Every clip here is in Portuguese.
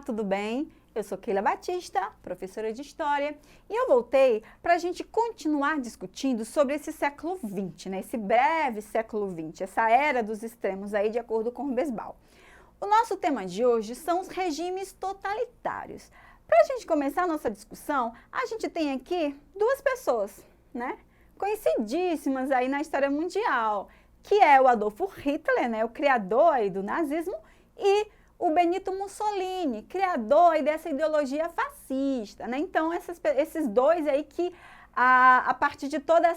tudo bem? Eu sou Keila Batista, professora de História, e eu voltei para a gente continuar discutindo sobre esse século XX, né? Esse breve século XX, essa era dos extremos aí, de acordo com o Hobsbawm. O nosso tema de hoje são os regimes totalitários. Para a gente começar a nossa discussão, a gente tem aqui duas pessoas, né? Conhecidíssimas aí na história mundial, que é o Adolfo Hitler, né? O criador aí do nazismo, e o Benito Mussolini, criador aí dessa ideologia fascista, né? Então, esses dois aí que, a partir de todos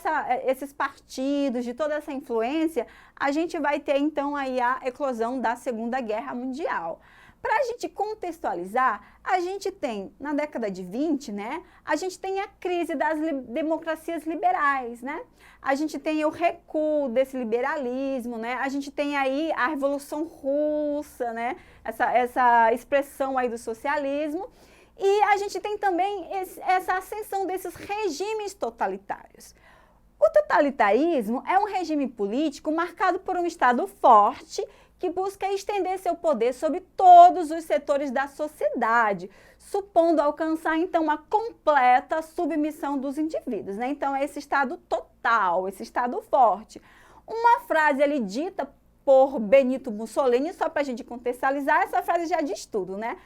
esses partidos, de toda essa influência, a gente vai ter, então, aí a eclosão da Segunda Guerra Mundial. Para a gente contextualizar, a gente tem, na década de 20, né, a gente tem a crise das democracias liberais, né? A gente tem o recuo desse liberalismo, né? A gente tem aí a Revolução Russa, né? Essa expressão aí do socialismo. E a gente tem também essa ascensão desses regimes totalitários. O totalitarismo é um regime político marcado por um Estado forte que busca estender seu poder sobre todos os setores da sociedade, supondo alcançar, então, uma completa submissão dos indivíduos, né? Então, é esse Estado total, esse Estado forte. Uma frase ali dita por Benito Mussolini, só para a gente contextualizar, essa frase já diz tudo, né?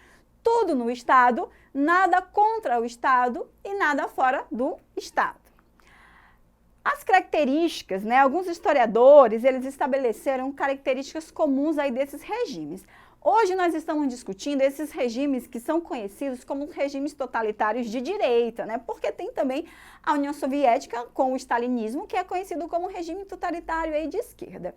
Tudo no Estado, nada contra o Estado e nada fora do Estado. As características, né, alguns historiadores, eles estabeleceram características comuns aí desses regimes. Hoje nós estamos discutindo esses regimes que são conhecidos como regimes totalitários de direita, né, porque tem também a União Soviética com o stalinismo, que é conhecido como regime totalitário aí de esquerda.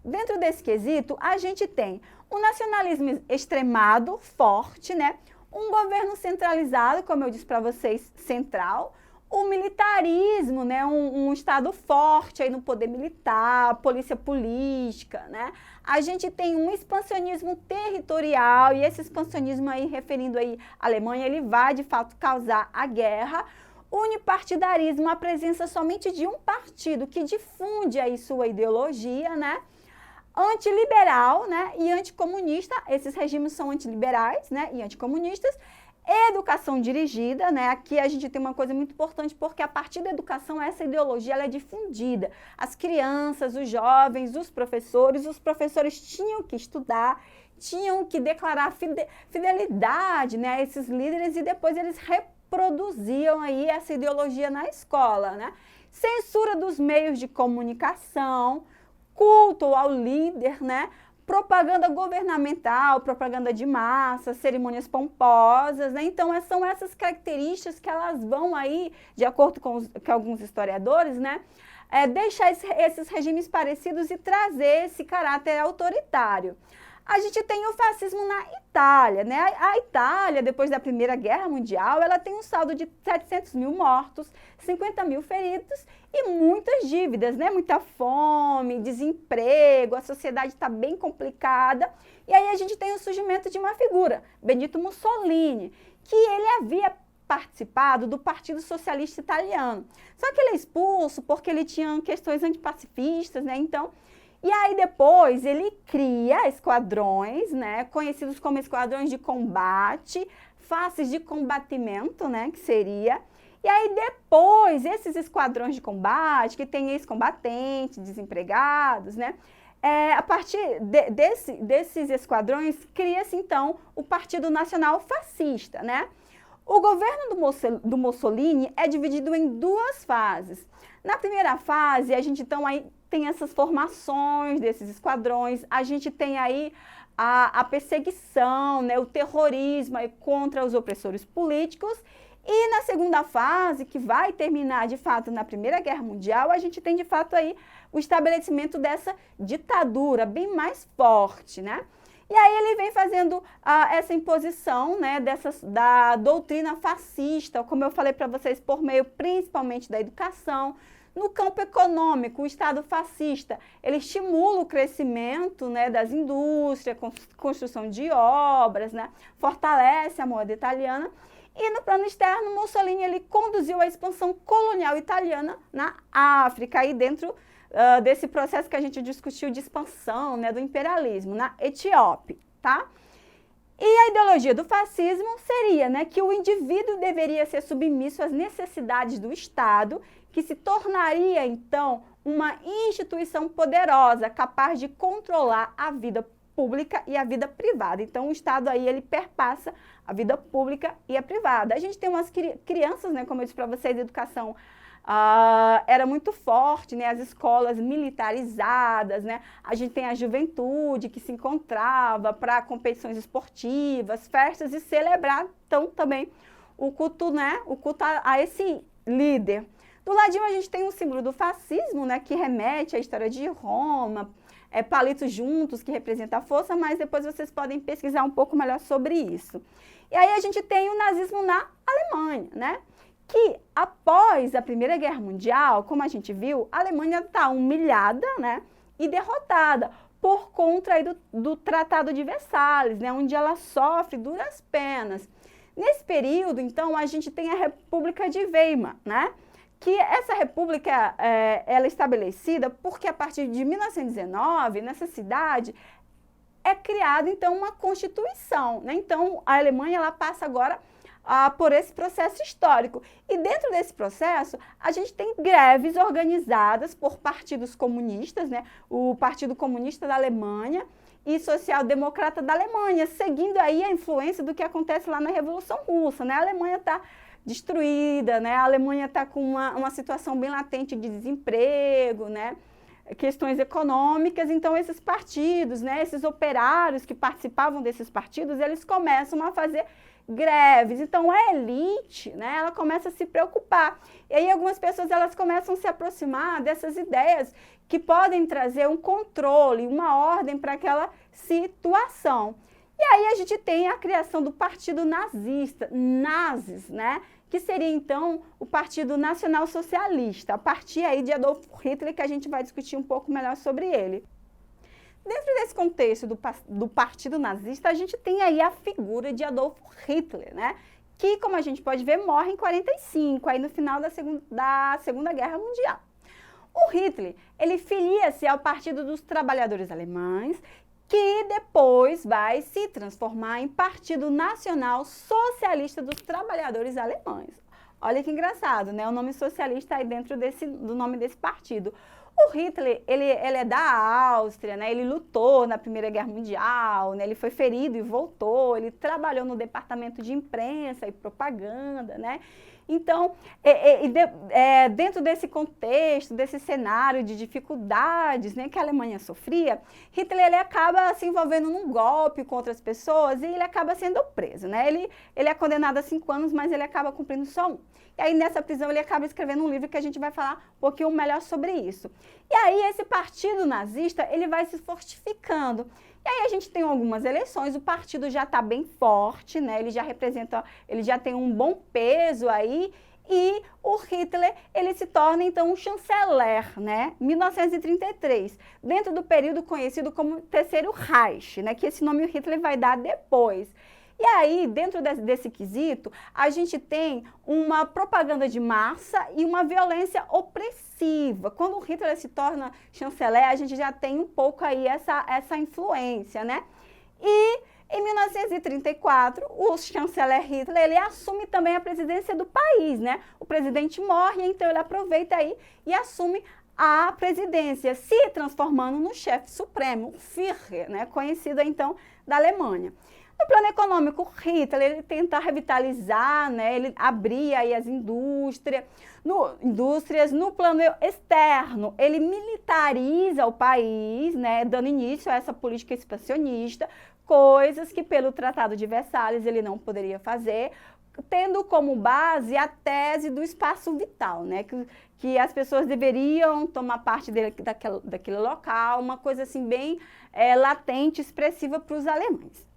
Dentro desse quesito, a gente tem um nacionalismo extremado, forte, né, um governo centralizado, como eu disse para vocês, central, o militarismo, né, um Estado forte aí no poder militar, polícia política, né? A gente tem um expansionismo territorial, e esse expansionismo aí, referindo aí à Alemanha, ele vai de fato causar a guerra. Unipartidarismo, a presença somente de um partido que difunde aí sua ideologia, né? Antiliberal, né, e anticomunista, esses regimes são antiliberais, né, e anticomunistas. Educação dirigida, né? Aqui a gente tem uma coisa muito importante, porque a partir da educação essa ideologia ela é difundida. As crianças, os jovens, os professores tinham que estudar, tinham que declarar fidelidade, né, a esses líderes, e depois eles reproduziam aí essa ideologia na escola, né? Censura dos meios de comunicação, culto ao líder, né? Propaganda governamental, propaganda de massa, cerimônias pomposas, né? Então, são essas características que elas vão aí, de acordo com alguns historiadores, né? Deixar esses regimes parecidos e trazer esse caráter autoritário. A gente tem o fascismo na Itália, né? A Itália, depois da Primeira Guerra Mundial, ela tem um saldo de 700 mil mortos, 50 mil feridos e muitas dívidas, né? Muita fome, desemprego, a sociedade está bem complicada. E aí a gente tem o surgimento de uma figura, Benito Mussolini, que ele havia participado do Partido Socialista Italiano. Só que ele é expulso porque ele tinha questões antipacifistas, né? Então, e aí depois ele cria esquadrões, né, conhecidos como esquadrões de combate, faces de combatimento, né, que seria. E aí depois esses esquadrões de combate, que tem ex-combatentes, desempregados, né, a partir desses esquadrões cria-se então o Partido Nacional Fascista, né. O governo do Mussolini é dividido em duas fases. Na primeira fase, a gente então aí tem essas formações desses esquadrões, a gente tem aí a perseguição, né, o terrorismo aí contra os opressores políticos, e na segunda fase, que vai terminar de fato na Primeira Guerra Mundial, a gente tem de fato aí o estabelecimento dessa ditadura bem mais forte, né? E aí ele vem fazendo essa imposição, né, da doutrina fascista, como eu falei para vocês, por meio principalmente da educação. No campo econômico, o Estado fascista, ele estimula o crescimento, né, das indústrias, construção de obras, né, fortalece a moda italiana. E no plano externo, Mussolini ele conduziu a expansão colonial italiana na África, aí dentro desse processo que a gente discutiu de expansão, né, do imperialismo, na Etiópia, tá? E a ideologia do fascismo seria, né, que o indivíduo deveria ser submisso às necessidades do Estado, que se tornaria, então, uma instituição poderosa, capaz de controlar a vida pública e a vida privada. Então, o Estado aí, ele perpassa a vida pública e a privada. A gente tem umas crianças, né, como eu disse para vocês, a educação era muito forte, né, as escolas militarizadas, né, a gente tem a juventude que se encontrava para competições esportivas, festas e celebrar, então, também o culto, né, o culto a esse líder. Do ladinho a gente tem um símbolo do fascismo, né, que remete à história de Roma, palitos juntos, que representa a força, mas depois vocês podem pesquisar um pouco melhor sobre isso. E aí a gente tem o nazismo na Alemanha, né, que após a Primeira Guerra Mundial, como a gente viu, a Alemanha está humilhada, né, e derrotada por conta aí do Tratado de Versalhes, né, onde ela sofre duras penas. Nesse período, então, a gente tem a República de Weimar, né, que essa república ela é estabelecida porque a partir de 1919, nessa cidade, é criada, então, uma Constituição, né? Então, a Alemanha ela passa agora por esse processo histórico. E dentro desse processo, a gente tem greves organizadas por partidos comunistas, né? O Partido Comunista da Alemanha e Social Democrata da Alemanha, seguindo aí a influência do que acontece lá na Revolução Russa, né? A Alemanha está destruída, né? A Alemanha está com uma situação bem latente de desemprego, né? Questões econômicas, então esses partidos, né? Esses operários que participavam desses partidos, eles começam a fazer greves, então a elite, né? Ela começa a se preocupar, e aí algumas pessoas elas começam a se aproximar dessas ideias que podem trazer um controle, uma ordem para aquela situação. E aí a gente tem a criação do Partido Nazista, nazis, né? Que seria então o Partido Nacional Socialista, a partir aí de Adolf Hitler, que a gente vai discutir um pouco melhor sobre ele. Dentro desse contexto do Partido Nazista, a gente tem aí a figura de Adolf Hitler, né? Que, como a gente pode ver, morre em 45, aí no final da Segunda Guerra Mundial. O Hitler, ele filia-se ao Partido dos Trabalhadores Alemães, que depois vai se transformar em Partido Nacional Socialista dos Trabalhadores Alemães. Olha que engraçado, né? O nome socialista aí dentro do nome desse partido. O Hitler, ele é da Áustria, né? Ele lutou na Primeira Guerra Mundial, né? Ele foi ferido e voltou, ele trabalhou no departamento de imprensa e propaganda, né? Então, dentro desse contexto, desse cenário de dificuldades, né, que a Alemanha sofria, Hitler ele acaba se envolvendo num golpe contra as pessoas e ele acaba sendo preso, né? Ele é condenado a 5 anos, mas ele acaba cumprindo só 1. E aí, nessa prisão, ele acaba escrevendo um livro que a gente vai falar um pouquinho melhor sobre isso. E aí, esse partido nazista, ele vai se fortificando. E aí a gente tem algumas eleições, o partido já está bem forte, né? Ele já representa, ele já tem um bom peso aí, e o Hitler, ele se torna então um chanceler, né? 1933, dentro do período conhecido como Terceiro Reich, né? Que esse nome o Hitler vai dar depois. E aí, dentro desse quesito, a gente tem uma propaganda de massa e uma violência opressiva. Quando o Hitler se torna chanceler, a gente já tem um pouco aí essa influência, né? E em 1934, o chanceler Hitler, ele assume também a presidência do país, né? O presidente morre, então ele aproveita aí e assume a presidência, se transformando no chefe supremo, o Führer, né? Conhecido então da Alemanha. No plano econômico, Hitler ele tenta revitalizar, né? Ele abria aí as indústrias. No plano externo, ele militariza o país, né? Dando início a essa política expansionista, coisas que pelo Tratado de Versalhes ele não poderia fazer, tendo como base a tese do espaço vital, né? Que as pessoas deveriam tomar parte daquele local, uma coisa assim bem latente, expressiva para os alemães.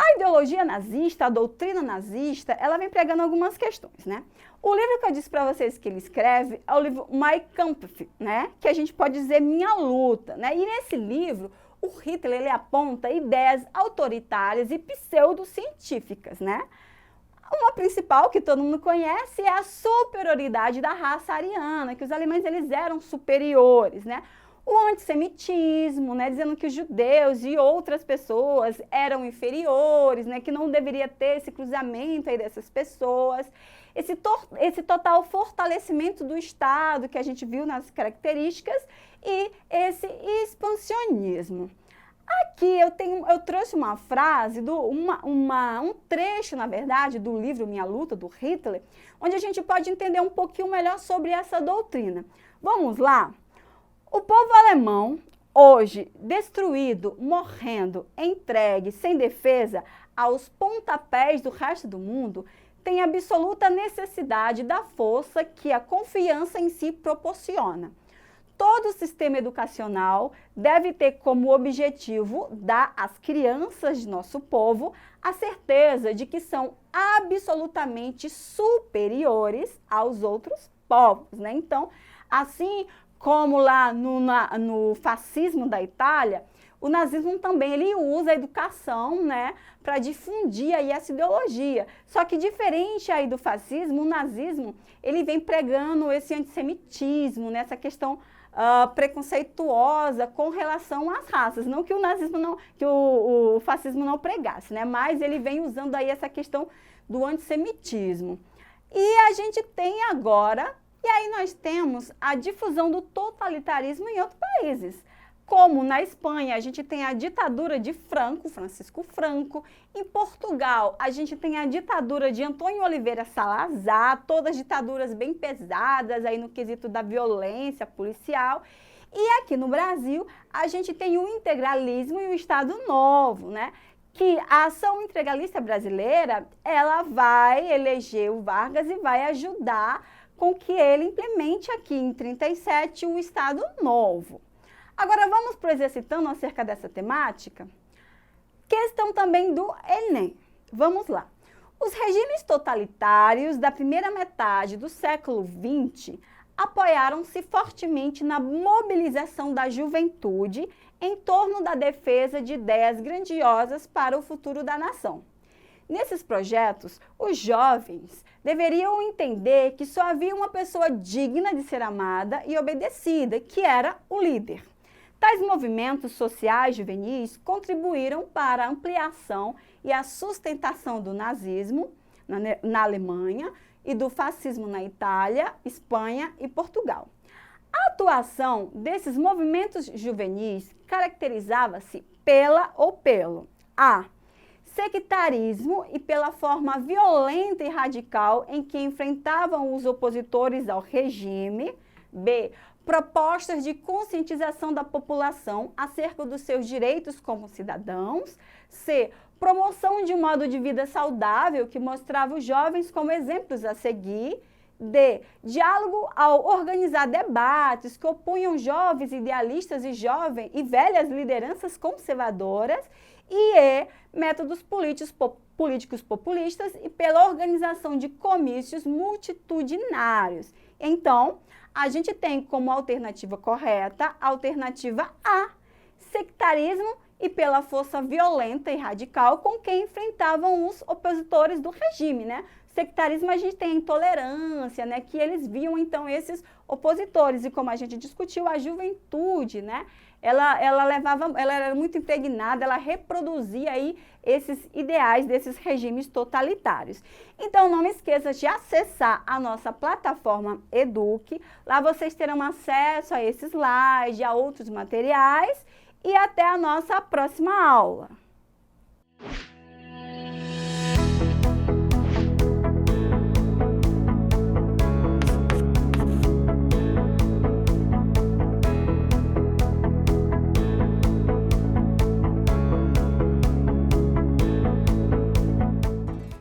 A ideologia nazista, a doutrina nazista, ela vem pregando algumas questões, né? O livro que eu disse para vocês que ele escreve é o livro Mein Kampf, né? Que a gente pode dizer Minha Luta, né? E nesse livro, o Hitler, ele aponta ideias autoritárias e pseudocientíficas, né? Uma principal que todo mundo conhece é a superioridade da raça ariana, que os alemães eles eram superiores, né? o antissemitismo, né, dizendo que os judeus e outras pessoas eram inferiores, né, que não deveria ter esse cruzamento aí dessas pessoas, esse total fortalecimento do Estado que a gente viu nas características e esse expansionismo. Aqui eu trouxe uma frase, um trecho, na verdade, do livro Minha Luta, do Hitler, onde a gente pode entender um pouquinho melhor sobre essa doutrina. Vamos lá? O povo alemão, hoje destruído, morrendo, entregue, sem defesa, aos pontapés do resto do mundo, tem absoluta necessidade da força que a confiança em si proporciona. Todo o sistema educacional deve ter como objetivo dar às crianças de nosso povo a certeza de que são absolutamente superiores aos outros povos, né? Então, assim como lá no fascismo da Itália, o nazismo também ele usa a educação, né, para difundir aí essa ideologia. Só que diferente aí do fascismo, o nazismo ele vem pregando esse antissemitismo, né, essa questão preconceituosa com relação às raças. Não que o nazismo não, que o fascismo não pregasse, né? Mas ele vem usando aí essa questão do antissemitismo. E a gente tem agora, e aí nós temos a difusão do totalitarismo em outros países. Como na Espanha, a gente tem a ditadura de Franco, Francisco Franco. Em Portugal, a gente tem a ditadura de Antônio Oliveira Salazar, todas ditaduras bem pesadas aí no quesito da violência policial. E aqui no Brasil, a gente tem o integralismo e o Estado Novo, né? Que a ação integralista brasileira, ela vai eleger o Vargas e vai ajudar com que ele implemente aqui em 37 o Estado Novo. Agora, vamos para o exercitando acerca dessa temática? Questão também do Enem. Vamos lá. Os regimes totalitários da primeira metade do século XX apoiaram-se fortemente na mobilização da juventude em torno da defesa de ideias grandiosas para o futuro da nação. Nesses projetos, os jovens deveriam entender que só havia uma pessoa digna de ser amada e obedecida, que era o líder. Tais movimentos sociais juvenis contribuíram para a ampliação e a sustentação do nazismo na Alemanha e do fascismo na Itália, Espanha e Portugal. A atuação desses movimentos juvenis caracterizava-se pelo A. Sectarismo e pela forma violenta e radical em que enfrentavam os opositores ao regime. B. Propostas de conscientização da população acerca dos seus direitos como cidadãos. C. Promoção de um modo de vida saudável que mostrava os jovens como exemplos a seguir. D. Diálogo ao organizar debates que opunham jovens idealistas e velhas lideranças conservadoras. E E. Métodos políticos populistas e pela organização de comícios multitudinários. Então, a gente tem como alternativa correta a alternativa A, sectarismo e pela força violenta e radical com que enfrentavam os opositores do regime, né? Sectarismo a gente tem a intolerância, né? Que eles viam então esses opositores e como a gente discutiu, a juventude, né? Ela era muito impregnada, ela reproduzia aí esses ideais desses regimes totalitários. Então, não esqueça de acessar a nossa plataforma Eduque. Lá vocês terão acesso a esses slides, a outros materiais e até a nossa próxima aula.